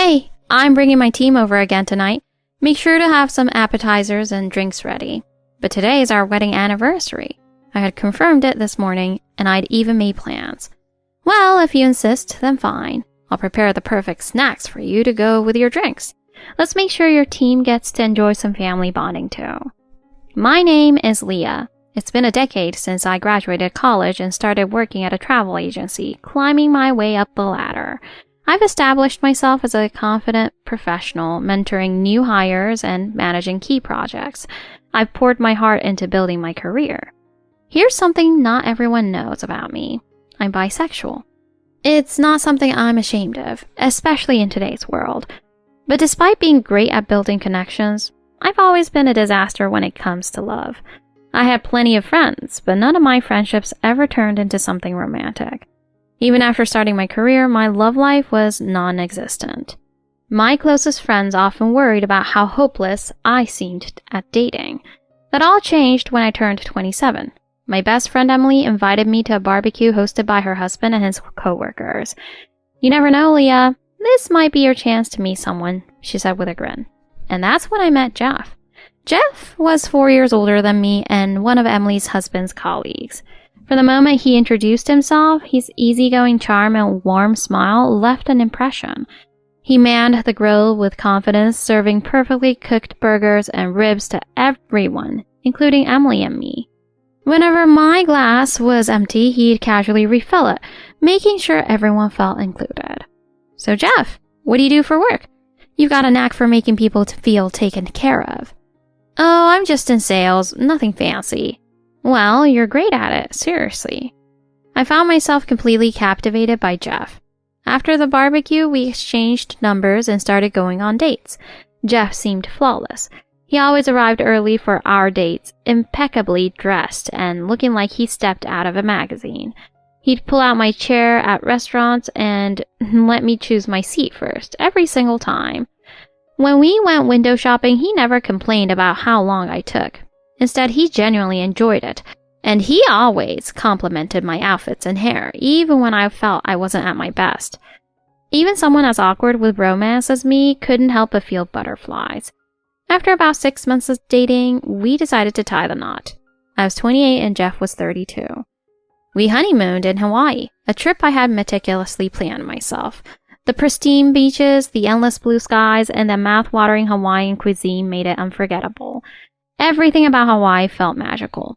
Hey, I'm bringing my team over again tonight. Make sure to have some appetizers and drinks ready. But today is our wedding anniversary. I had confirmed it this morning, and I'd even made plans. Well, if you insist, then fine. I'll prepare the perfect snacks for you to go with your drinks. Let's make sure your team gets to enjoy some family bonding too. My name is Leah. It's been a decade since I graduated college and started working at a travel agency, climbing my way up the ladder. I've established myself as a confident professional, mentoring new hires and managing key projects. I've poured my heart into building my career. Here's something not everyone knows about me. I'm bisexual. It's not something I'm ashamed of, especially in today's world. But despite being great at building connections, I've always been a disaster when it comes to love. I had plenty of friends, but none of my friendships ever turned into something romantic. Even after starting my career, my love life was non-existent. My closest friends often worried about how hopeless I seemed at dating. That all changed when I turned 27. My best friend Emily invited me to a barbecue hosted by her husband and his co-workers. "You never know, Leah. This might be your chance to meet someone," she said with a grin. And that's when I met Jeff. Jeff was 4 years older than me and one of Emily's husband's colleagues. From the moment he introduced himself, his easygoing charm and warm smile left an impression. He manned the grill with confidence, serving perfectly cooked burgers and ribs to everyone, including Emily and me. Whenever my glass was empty, he'd casually refill it, making sure everyone felt included. "So Jeff, what do you do for work? You've got a knack for making people feel taken care of." "Oh, I'm just in sales, nothing fancy." "Well, you're great at it, seriously." I found myself completely captivated by Jeff. After the barbecue, we exchanged numbers and started going on dates. Jeff seemed flawless. He always arrived early for our dates, impeccably dressed and looking like he stepped out of a magazine. He'd pull out my chair at restaurants and let me choose my seat first, every single time. When we went window shopping, he never complained about how long I took. Instead, he genuinely enjoyed it, and he always complimented my outfits and hair, even when I felt I wasn't at my best. Even someone as awkward with romance as me couldn't help but feel butterflies. After about 6 months of dating, we decided to tie the knot. I was 28 and Jeff was 32. We honeymooned in Hawaii, a trip I had meticulously planned myself. The pristine beaches, the endless blue skies, and the mouth-watering Hawaiian cuisine made it unforgettable. Everything about Hawaii felt magical.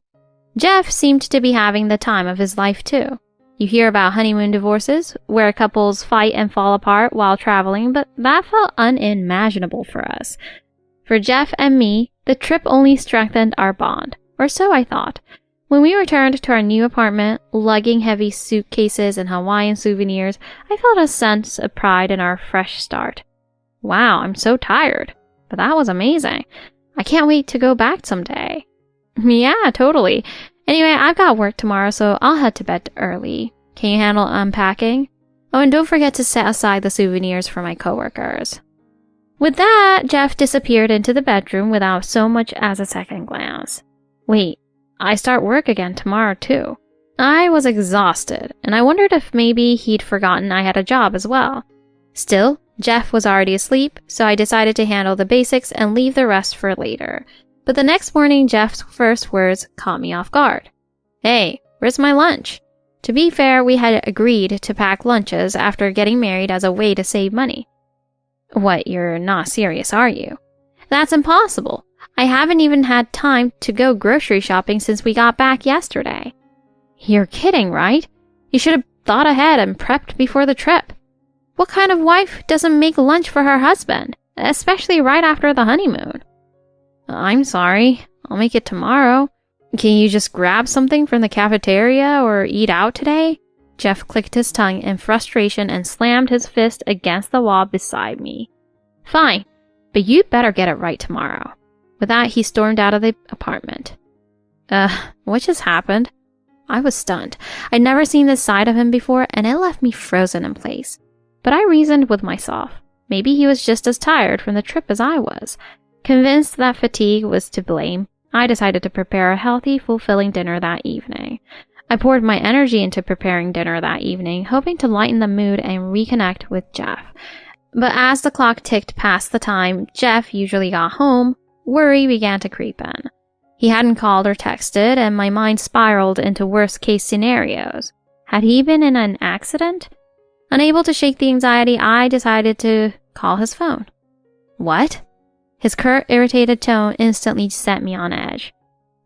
Jeff seemed to be having the time of his life too. You hear about honeymoon divorces, where couples fight and fall apart while traveling, but that felt unimaginable for us. For Jeff and me, the trip only strengthened our bond, or so I thought. When we returned to our new apartment, lugging heavy suitcases and Hawaiian souvenirs, I felt a sense of pride in our fresh start. Wow, I'm so tired, but that was amazing. I can't wait to go back someday. Yeah, totally. Anyway, I've got work tomorrow, so I'll head to bed early. Can you handle unpacking? Oh, and don't forget to set aside the souvenirs for my coworkers. With that, Jeff disappeared into the bedroom without so much as a second glance. Wait, I start work again tomorrow too. I was exhausted, and I wondered if maybe he'd forgotten I had a job as well. Still, Jeff was already asleep, so I decided to handle the basics and leave the rest for later. But the next morning, Jeff's first words caught me off guard. "Hey, where's my lunch?" To be fair, we had agreed to pack lunches after getting married as a way to save money. "What, you're not serious, are you?" "That's impossible. I haven't even had time to go grocery shopping since we got back yesterday." "You're kidding, right? You should have thought ahead and prepped before the trip. What kind of wife doesn't make lunch for her husband, especially right after the honeymoon?" "I'm sorry. I'll make it tomorrow. Can you just grab something from the cafeteria or eat out today?" Jeff clicked his tongue in frustration and slammed his fist against the wall beside me. "Fine, but you'd better get it right tomorrow." With that, he stormed out of the apartment. What just happened? I was stunned. I'd never seen this side of him before, and it left me frozen in place. But I reasoned with myself. Maybe he was just as tired from the trip as I was. Convinced that fatigue was to blame, I decided to prepare a healthy, fulfilling dinner that evening. I poured my energy into preparing dinner that evening, hoping to lighten the mood and reconnect with Jeff. But as the clock ticked past the time Jeff usually got home, worry began to creep in. He hadn't called or texted, and my mind spiraled into worst-case scenarios. Had he been in an accident? Unable to shake the anxiety, I decided to call his phone. What? His curt, irritated tone instantly set me on edge.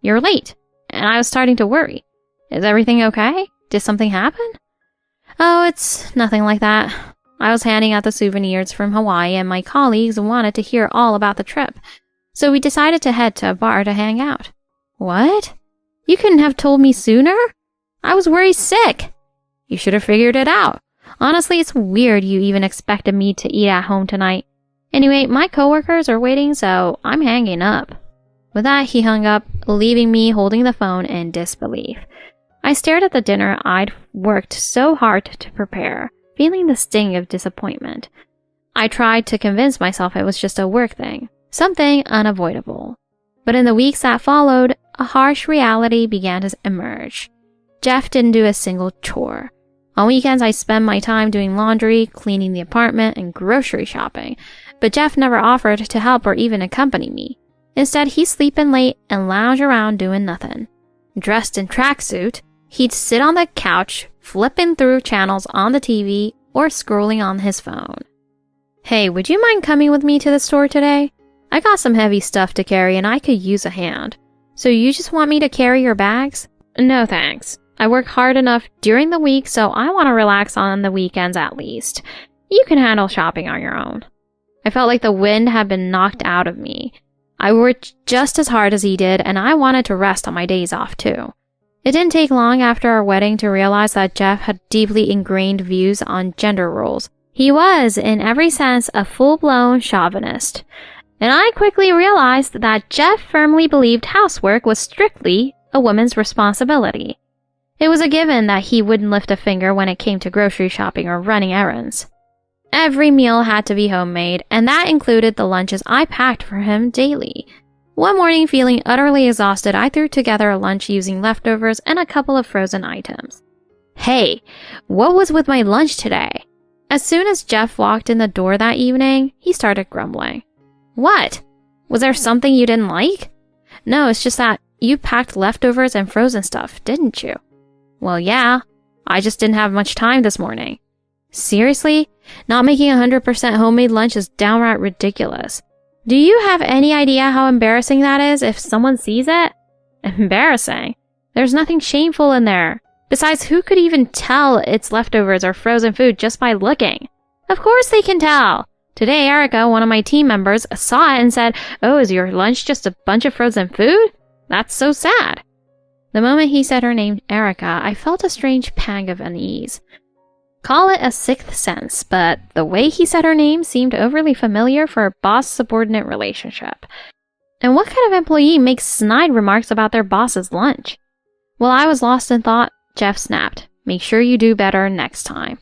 You're late, and I was starting to worry. Is everything okay? Did something happen? Oh, it's nothing like that. I was handing out the souvenirs from Hawaii, and my colleagues wanted to hear all about the trip. So we decided to head to a bar to hang out. What? You couldn't have told me sooner? I was worried sick. You should have figured it out. Honestly, it's weird you even expected me to eat at home tonight. Anyway, my coworkers are waiting, so I'm hanging up. With that, he hung up, leaving me holding the phone in disbelief. I stared at the dinner I'd worked so hard to prepare, feeling the sting of disappointment. I tried to convince myself it was just a work thing, something unavoidable. But in the weeks that followed, a harsh reality began to emerge. Jeff didn't do a single chore. On weekends, I spent my time doing laundry, cleaning the apartment, and grocery shopping. But Jeff never offered to help or even accompany me. Instead, he'd sleep in late and lounge around doing nothing. Dressed in tracksuit, he'd sit on the couch, flipping through channels on the TV or scrolling on his phone. Hey, would you mind coming with me to the store today? I got some heavy stuff to carry and I could use a hand. So you just want me to carry your bags? No thanks. I work hard enough during the week, so I want to relax on the weekends at least. You can handle shopping on your own. I felt like the wind had been knocked out of me. I worked just as hard as he did, and I wanted to rest on my days off too. It didn't take long after our wedding to realize that Jeff had deeply ingrained views on gender roles. He was, in every sense, a full-blown chauvinist. And I quickly realized that Jeff firmly believed housework was strictly a woman's responsibility. It was a given that he wouldn't lift a finger when it came to grocery shopping or running errands. Every meal had to be homemade, and that included the lunches I packed for him daily. One morning, feeling utterly exhausted, I threw together a lunch using leftovers and a couple of frozen items. Hey, what was with my lunch today? As soon as Jeff walked in the door that evening, he started grumbling. What? Was there something you didn't like? No, it's just that you packed leftovers and frozen stuff, didn't you? Well, yeah, I just didn't have much time this morning. Seriously? Not making 100% homemade lunch is downright ridiculous. Do you have any idea how embarrassing that is if someone sees it? Embarrassing? There's nothing shameful in there. Besides, who could even tell it's leftovers or frozen food just by looking? Of course they can tell. Today, Erica, one of my team members, saw it and said, "Oh, is your lunch just a bunch of frozen food? That's so sad." The moment he said her name, Erica, I felt a strange pang of unease. Call it a sixth sense, but the way he said her name seemed overly familiar for a boss-subordinate relationship. And what kind of employee makes snide remarks about their boss's lunch? While I was lost in thought, Jeff snapped, "Make sure you do better next time."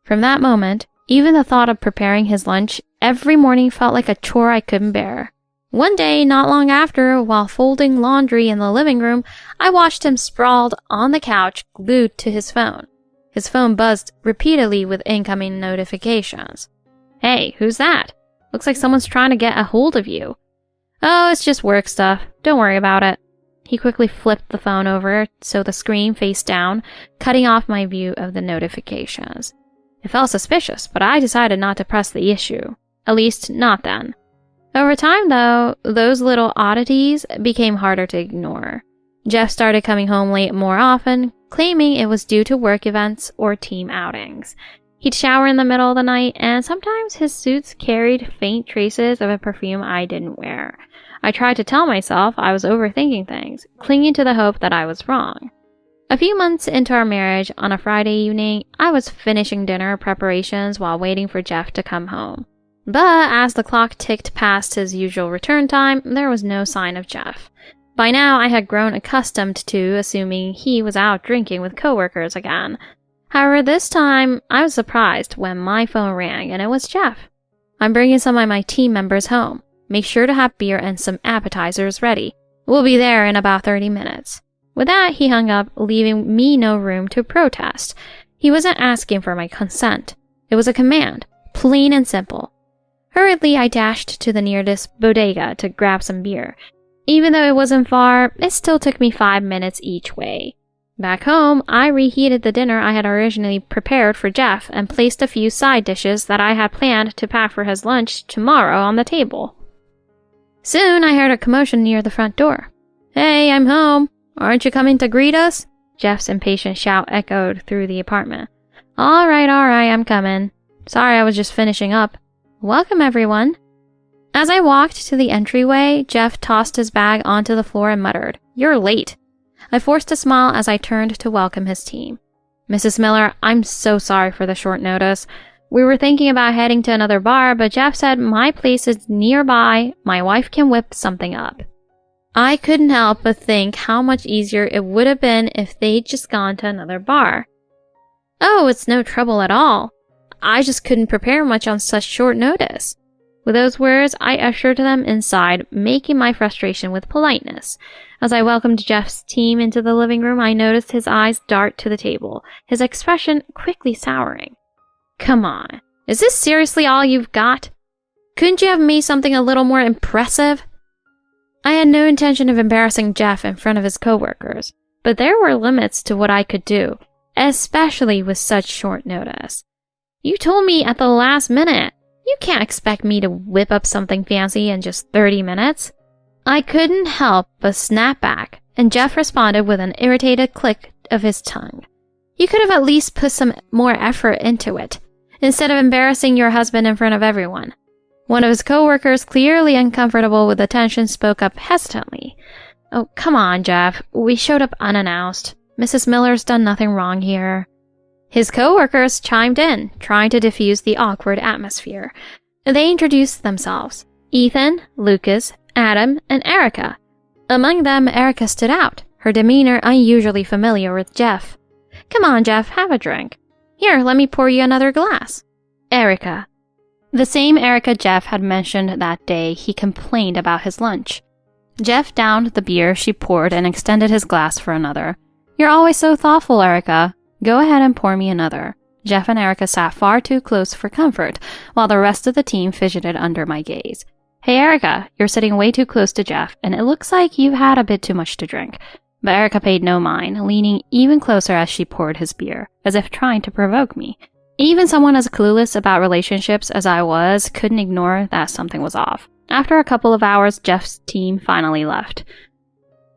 From that moment, even the thought of preparing his lunch every morning felt like a chore I couldn't bear. One day, not long after, while folding laundry in the living room, I watched him sprawled on the couch, glued to his phone. His phone buzzed repeatedly with incoming notifications. Hey, who's that? Looks like someone's trying to get a hold of you. Oh, it's just work stuff. Don't worry about it. He quickly flipped the phone over so the screen faced down, cutting off my view of the notifications. It felt suspicious, but I decided not to press the issue. At least, not then. Over time, though, those little oddities became harder to ignore. Jeff started coming home late more often, claiming it was due to work events or team outings. He'd shower in the middle of the night, and sometimes his suits carried faint traces of a perfume I didn't wear. I tried to tell myself I was overthinking things, clinging to the hope that I was wrong. A few months into our marriage, on a Friday evening, I was finishing dinner preparations while waiting for Jeff to come home. But as the clock ticked past his usual return time, there was no sign of Jeff. By now, I had grown accustomed to assuming he was out drinking with coworkers again. However, this time, I was surprised when my phone rang and it was Jeff. "I'm bringing some of my team members home. Make sure to have beer and some appetizers ready. We'll be there in about 30 minutes. With that, he hung up, leaving me no room to protest. He wasn't asking for my consent. It was a command. Plain and simple. Hurriedly, I dashed to the nearest bodega to grab some beer. Even though it wasn't far, it still took me 5 minutes each way. Back home, I reheated the dinner I had originally prepared for Jeff and placed a few side dishes that I had planned to pack for his lunch tomorrow on the table. Soon, I heard a commotion near the front door. "Hey, I'm home. Aren't you coming to greet us?" Jeff's impatient shout echoed through the apartment. All right, I'm coming. Sorry, I was just finishing up. Welcome, everyone." As I walked to the entryway, Jeff tossed his bag onto the floor and muttered, "You're late." I forced a smile as I turned to welcome his team. "Mrs. Miller, I'm so sorry for the short notice. We were thinking about heading to another bar, but Jeff said my place is nearby. My wife can whip something up." I couldn't help but think how much easier it would have been if they'd just gone to another bar. "Oh, it's no trouble at all. I just couldn't prepare much on such short notice." With those words, I ushered them inside, making my frustration with politeness. As I welcomed Jeff's team into the living room, I noticed his eyes dart to the table, his expression quickly souring. "Come on, is this seriously all you've got? Couldn't you have made something a little more impressive?" I had no intention of embarrassing Jeff in front of his coworkers, but there were limits to what I could do, especially with such short notice. "You told me at the last minute. You can't expect me to whip up something fancy in just 30 minutes. I couldn't help but snap back, and Jeff responded with an irritated click of his tongue. "You could have at least put some more effort into it, instead of embarrassing your husband in front of everyone." One of his coworkers, clearly uncomfortable with the tension, spoke up hesitantly. "Oh, come on, Jeff. We showed up unannounced. Mrs. Miller's done nothing wrong here." His coworkers chimed in, trying to diffuse the awkward atmosphere. They introduced themselves: Ethan, Lucas, Adam, and Erica. Among them, Erica stood out, her demeanor unusually familiar with Jeff. "Come on, Jeff, have a drink. Here, let me pour you another glass." Erica. The same Erica Jeff had mentioned that day he complained about his lunch. Jeff downed the beer she poured and extended his glass for another. "You're always so thoughtful, Erica. Go ahead and pour me another." Jeff and Erica sat far too close for comfort, while the rest of the team fidgeted under my gaze. "Hey, Erica, you're sitting way too close to Jeff, and it looks like you've had a bit too much to drink." But Erica paid no mind, leaning even closer as she poured his beer, as if trying to provoke me. Even someone as clueless about relationships as I was couldn't ignore that something was off. After a couple of hours, Jeff's team finally left.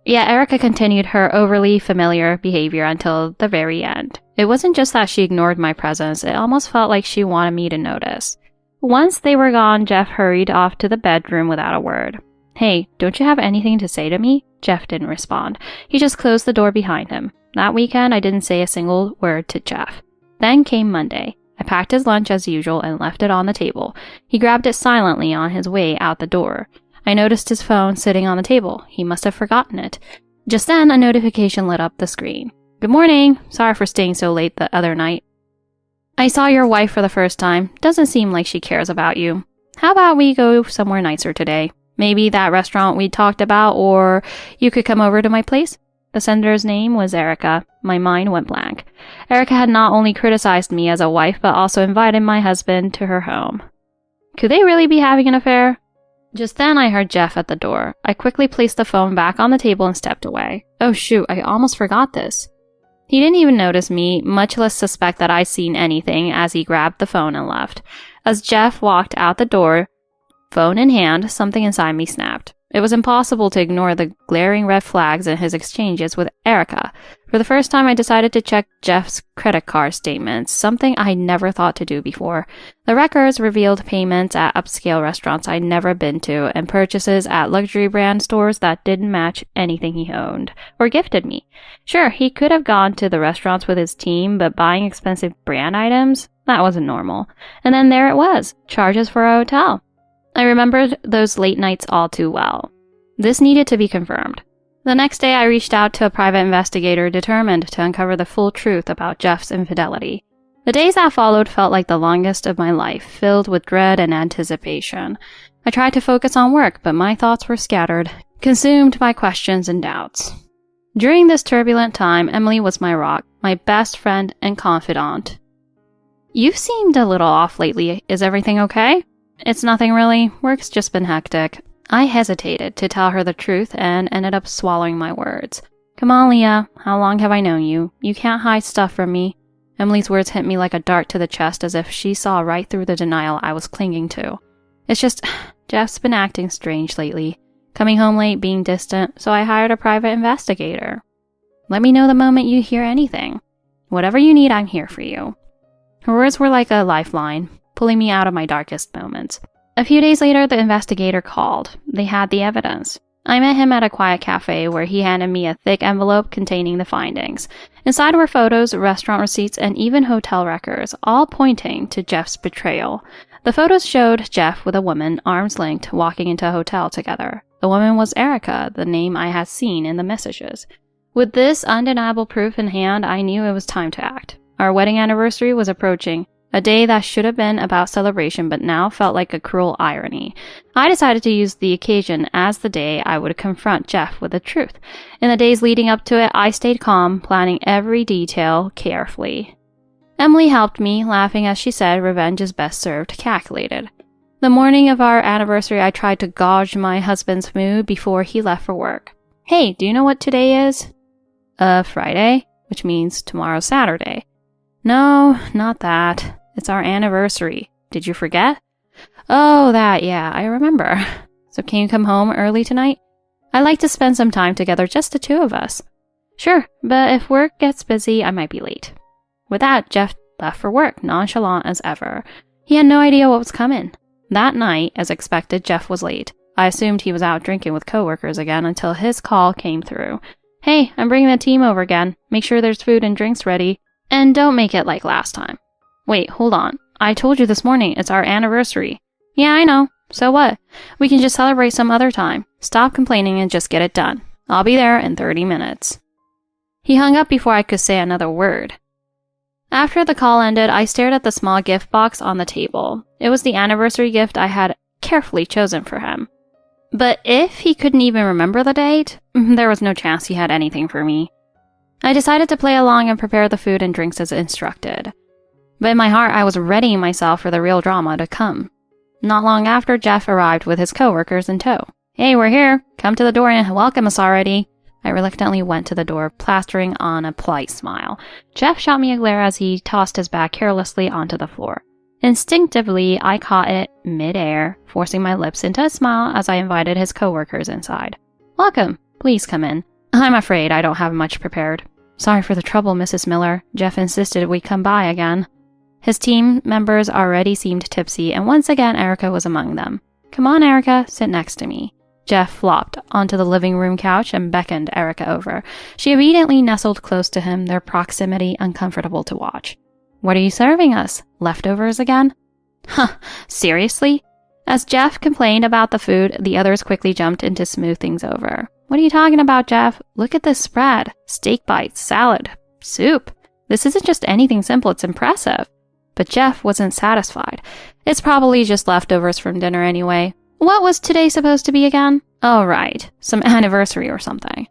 Yet Erica continued her overly familiar behavior until the very end. It wasn't just that she ignored my presence, it almost felt like she wanted me to notice. Once they were gone, Jeff hurried off to the bedroom without a word. "Hey, don't you have anything to say to me?" Jeff didn't respond. He just closed the door behind him. That weekend, I didn't say a single word to Jeff. Then came Monday. I packed his lunch as usual and left it on the table. He grabbed it silently on his way out the door. I noticed his phone sitting on the table. He must have forgotten it. Just then, a notification lit up the screen. "Good morning. Sorry for staying so late the other night. I saw your wife for the first time. Doesn't seem like she cares about you. How about we go somewhere nicer today? Maybe that restaurant we talked about, or you could come over to my place?" The sender's name was Erica. My mind went blank. Erica had not only criticized me as a wife, but also invited my husband to her home. Could they really be having an affair? Just then, I heard Jeff at the door. I quickly placed the phone back on the table and stepped away. Oh shoot, I almost forgot this. He didn't even notice me, much less suspect that I'd seen anything, as he grabbed the phone and left. As Jeff walked out the door, phone in hand, something inside me snapped. It was impossible to ignore the glaring red flags in his exchanges with Erica. For the first time, I decided to check Jeff's credit card statements, something I never thought to do before. The records revealed payments at upscale restaurants I'd never been to, and purchases at luxury brand stores that didn't match anything he owned or gifted me. Sure, he could have gone to the restaurants with his team, but buying expensive brand items? That wasn't normal. And then there it was, charges for a hotel. I remembered those late nights all too well. This needed to be confirmed. The next day, I reached out to a private investigator determined to uncover the full truth about Jeff's infidelity. The days that followed felt like the longest of my life, filled with dread and anticipation. I tried to focus on work, but my thoughts were scattered, consumed by questions and doubts. During this turbulent time, Emily was my rock, my best friend and confidant. "You've seemed a little off lately. Is everything okay?" "It's nothing really. Work's just been hectic." I hesitated to tell her the truth and ended up swallowing my words. "Come on, Leah. How long have I known you? You can't hide stuff from me." Emily's words hit me like a dart to the chest, as if she saw right through the denial I was clinging to. "It's just, Jeff's been acting strange lately. Coming home late, being distant, so I hired a private investigator. Let me know the moment you hear anything. Whatever you need, I'm here for you." Her words were like a lifeline, pulling me out of my darkest moments. A few days later, the investigator called. They had the evidence. I met him at a quiet cafe where he handed me a thick envelope containing the findings. Inside were photos, restaurant receipts, and even hotel records, all pointing to Jeff's betrayal. The photos showed Jeff with a woman, arms linked, walking into a hotel together. The woman was Erica, the name I had seen in the messages. With this undeniable proof in hand, I knew it was time to act. Our wedding anniversary was approaching, a day that should have been about celebration but now felt like a cruel irony. I decided to use the occasion as the day I would confront Jeff with the truth. In the days leading up to it, I stayed calm, planning every detail carefully. Emily helped me, laughing as she said revenge is best served calculated. The morning of our anniversary, I tried to gauge my husband's mood before he left for work. "Hey, do you know what today is?" Friday, which means tomorrow's Saturday." "No, not that. It's our anniversary. Did you forget?" "Oh, that, yeah, I remember. So can you come home early tonight? I'd like to spend some time together, just the two of us." "Sure, but if work gets busy, I might be late." With that, Jeff left for work, nonchalant as ever. He had no idea what was coming. That night, as expected, Jeff was late. I assumed he was out drinking with coworkers again until his call came through. "Hey, I'm bringing the team over again. Make sure there's food and drinks ready. And don't make it like last time." "Wait, hold on. I told you this morning it's our anniversary." "Yeah, I know. So what? We can just celebrate some other time. Stop complaining and just get it done. I'll be there in 30 minutes. He hung up before I could say another word. After the call ended, I stared at the small gift box on the table. It was the anniversary gift I had carefully chosen for him. But if he couldn't even remember the date, there was no chance he had anything for me. I decided to play along and prepare the food and drinks as instructed. But in my heart, I was readying myself for the real drama to come. Not long after, Jeff arrived with his coworkers in tow. "Hey, we're here. Come to the door and welcome us already." I reluctantly went to the door, plastering on a polite smile. Jeff shot me a glare as he tossed his bag carelessly onto the floor. Instinctively, I caught it mid-air, forcing my lips into a smile as I invited his coworkers inside. "Welcome. Please come in." "I'm afraid I don't have much prepared." "Sorry for the trouble, Mrs. Miller. Jeff insisted we come by again." His team members already seemed tipsy, and once again Erica was among them. "Come on, Erica, sit next to me." Jeff flopped onto the living room couch and beckoned Erica over. She obediently nestled close to him, their proximity uncomfortable to watch. "What are you serving us? Leftovers again?" "Huh, seriously?" As Jeff complained about the food, the others quickly jumped in to smooth things over. "What are you talking about, Jeff? Look at this spread. Steak bites, salad, soup. This isn't just anything simple, it's impressive." But Jeff wasn't satisfied. "It's probably just leftovers from dinner anyway. What was today supposed to be again?" "Oh, right. Some anniversary or something."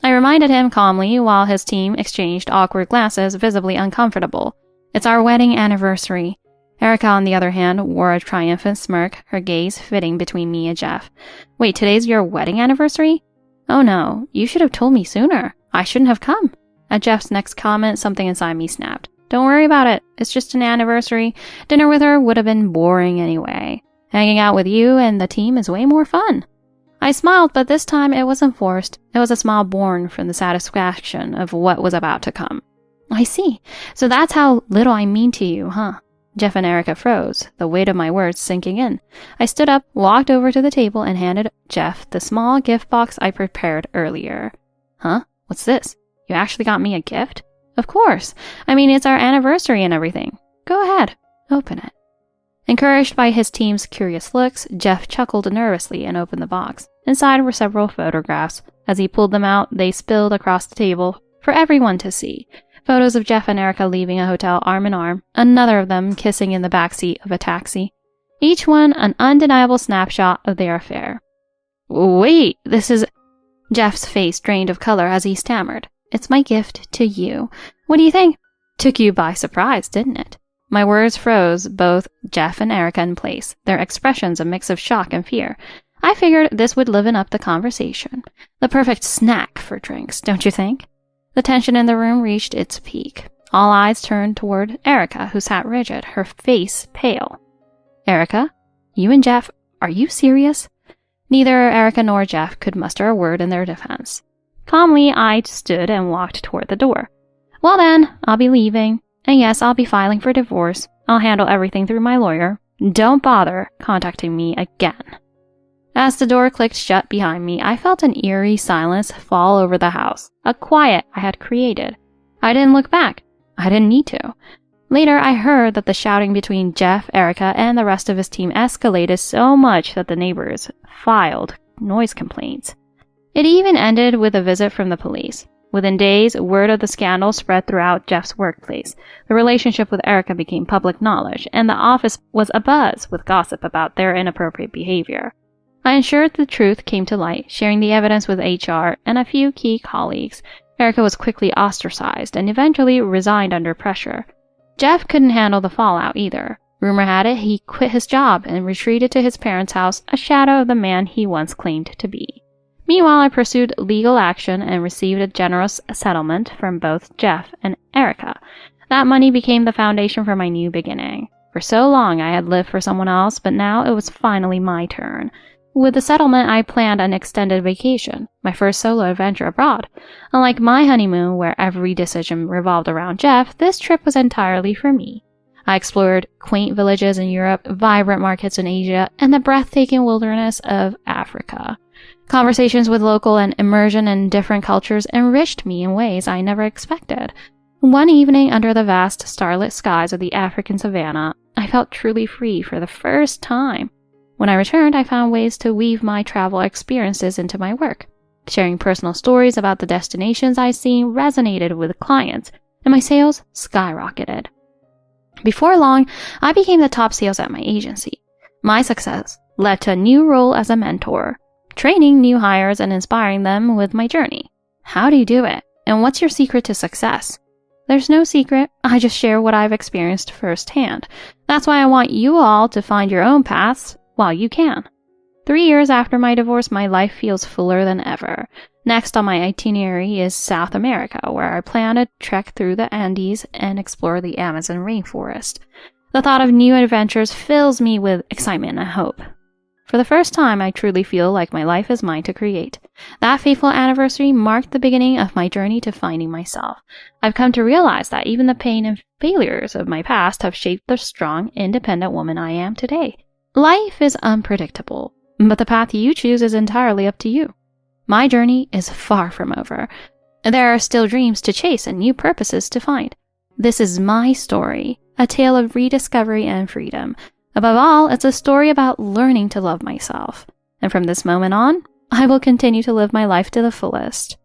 I reminded him calmly while his team exchanged awkward glances, visibly uncomfortable. "It's our wedding anniversary." Erica, on the other hand, wore a triumphant smirk, her gaze fitting between me and Jeff. "Wait, today's your wedding anniversary?" "Oh no, you should have told me sooner. I shouldn't have come." At Jeff's next comment, something inside me snapped. "Don't worry about it. It's just an anniversary. Dinner with her would have been boring anyway. Hanging out with you and the team is way more fun." I smiled, but this time it wasn't forced. It was a smile born from the satisfaction of what was about to come. "I see. So that's how little I mean to you, huh?" Jeff and Erica froze, the weight of my words sinking in. I stood up, walked over to the table, and handed Jeff the small gift box I prepared earlier. "Huh? What's this? You actually got me a gift?" "Of course. I mean, it's our anniversary and everything. Go ahead. Open it." Encouraged by his team's curious looks, Jeff chuckled nervously and opened the box. Inside were several photographs. As he pulled them out, they spilled across the table for everyone to see. Photos of Jeff and Erica leaving a hotel arm in arm, another of them kissing in the backseat of a taxi. Each one an undeniable snapshot of their affair. "Wait, this is..." Jeff's face drained of color as he stammered. "It's my gift to you. What do you think?" "Took you by surprise, didn't it?" My words froze both Jeff and Erica in place, their expressions a mix of shock and fear. I figured this would liven up the conversation. The perfect snack for drinks, don't you think? The tension in the room reached its peak. All eyes turned toward Erica, who sat rigid, her face pale. Erica, you and Jeff, are you serious? Neither Erica nor Jeff could muster a word in their defense. Calmly, I stood and walked toward the door. Well then, I'll be leaving. And yes, I'll be filing for divorce. I'll handle everything through my lawyer. Don't bother contacting me again. As the door clicked shut behind me, I felt an eerie silence fall over the house, a quiet I had created. I didn't look back. I didn't need to. Later, I heard that the shouting between Jeff, Erica, and the rest of his team escalated so much that the neighbors filed noise complaints. It even ended with a visit from the police. Within days, word of the scandal spread throughout Jeff's workplace. The relationship with Erica became public knowledge, and the office was abuzz with gossip about their inappropriate behavior. I ensured the truth came to light, sharing the evidence with HR and a few key colleagues. Erica was quickly ostracized and eventually resigned under pressure. Jeff couldn't handle the fallout either. Rumor had it he quit his job and retreated to his parents' house, a shadow of the man he once claimed to be. Meanwhile, I pursued legal action and received a generous settlement from both Jeff and Erica. That money became the foundation for my new beginning. For so long, I had lived for someone else, but now it was finally my turn. With the settlement, I planned an extended vacation, my first solo adventure abroad. Unlike my honeymoon, where every decision revolved around Jeff, this trip was entirely for me. I explored quaint villages in Europe, vibrant markets in Asia, and the breathtaking wilderness of Africa. Conversations with local and immersion in different cultures enriched me in ways I never expected. One evening under the vast starlit skies of the African savannah, I felt truly free for the first time. When I returned, I found ways to weave my travel experiences into my work. Sharing personal stories about the destinations I'd seen resonated with clients, and my sales skyrocketed. Before long, I became the top sales at my agency. My success led to a new role as a mentor, training new hires and inspiring them with my journey. How do you do it? And what's your secret to success? There's no secret. I just share what I've experienced firsthand. That's why I want you all to find your own paths while you can. 3 years after my divorce, my life feels fuller than ever. Next on my itinerary is South America, where I plan to trek through the Andes and explore the Amazon rainforest. The thought of new adventures fills me with excitement and hope. For the first time, I truly feel like my life is mine to create. That fateful anniversary marked the beginning of my journey to finding myself. I've come to realize that even the pain and failures of my past have shaped the strong, independent woman I am today. Life is unpredictable, but the path you choose is entirely up to you. My journey is far from over. There are still dreams to chase and new purposes to find. This is my story, a tale of rediscovery and freedom. Above all, it's a story about learning to love myself. And from this moment on, I will continue to live my life to the fullest.